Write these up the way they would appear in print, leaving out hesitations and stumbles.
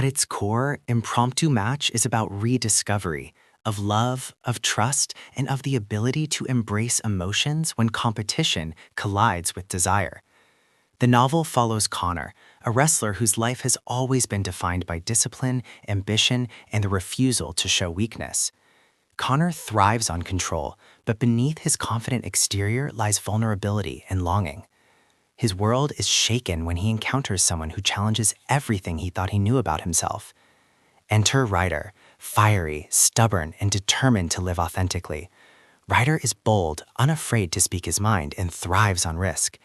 At its core, Impromptu Match is about rediscovery of love, of trust, and of the ability to embrace emotions when competition collides with desire. The novel follows Connor, a wrestler whose life has always been defined by discipline, ambition, and the refusal to show weakness. Connor thrives on control, but beneath his confident exterior lies vulnerability and longing. His world is shaken when he encounters someone who challenges everything he thought he knew about himself. Enter Ryder, fiery, stubborn, and determined to live authentically. Ryder is bold, unafraid to speak his mind, and thrives on risk.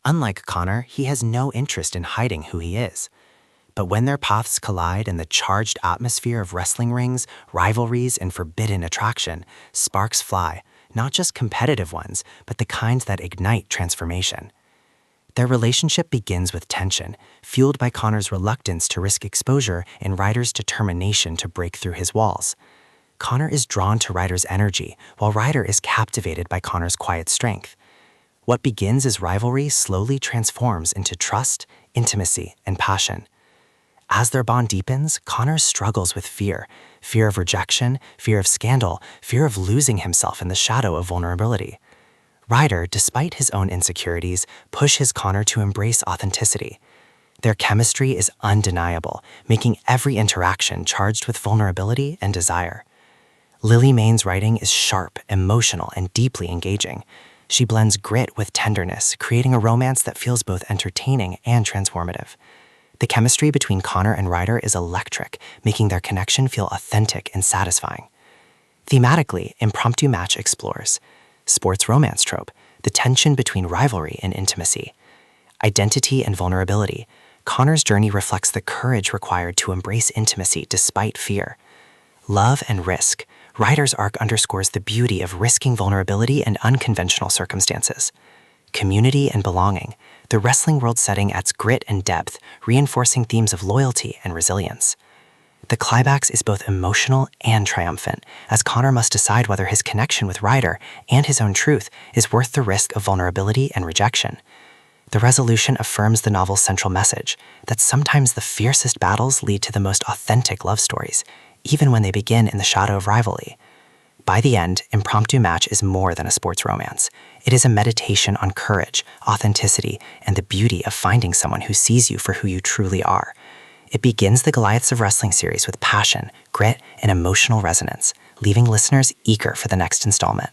Unlike Connor, he has no interest in hiding who he is. But when their paths collide in the charged atmosphere of wrestling rings, rivalries, and forbidden attraction, sparks fly, not just competitive ones, but the kinds that ignite transformation. Their relationship begins with tension, fueled by Connor's reluctance to risk exposure and Ryder's determination to break through his walls. Connor is drawn to Ryder's energy, while Ryder is captivated by Connor's quiet strength. What begins as rivalry slowly transforms into trust, intimacy, and passion. As their bond deepens, Connor struggles with fear of rejection, fear of scandal, fear of losing himself in the shadow of vulnerability. Ryder, despite his own insecurities, pushes Connor to embrace authenticity. Their chemistry is undeniable, making every interaction charged with vulnerability and desire. Lily Mayne's writing is sharp, emotional, and deeply engaging. She blends grit with tenderness, creating a romance that feels both entertaining and transformative. The chemistry between Connor and Ryder is electric, making their connection feel authentic and satisfying. Thematically, Impromptu Match explores sports romance trope, the tension between rivalry and intimacy. Identity and vulnerability. Connor's journey reflects the courage required to embrace intimacy despite fear. Love and risk. Ryder's arc underscores the beauty of risking vulnerability and unconventional circumstances. Community and belonging. The wrestling world setting adds grit and depth, reinforcing themes of loyalty and resilience. The climax is both emotional and triumphant, as Connor must decide whether his connection with Ryder and his own truth is worth the risk of vulnerability and rejection. The resolution affirms the novel's central message, that sometimes the fiercest battles lead to the most authentic love stories, even when they begin in the shadow of rivalry. By the end, Impromptu Match is more than a sports romance. It is a meditation on courage, authenticity, and the beauty of finding someone who sees you for who you truly are. It begins the Goliaths of Wrestling series with passion, grit, and emotional resonance, leaving listeners eager for the next installment.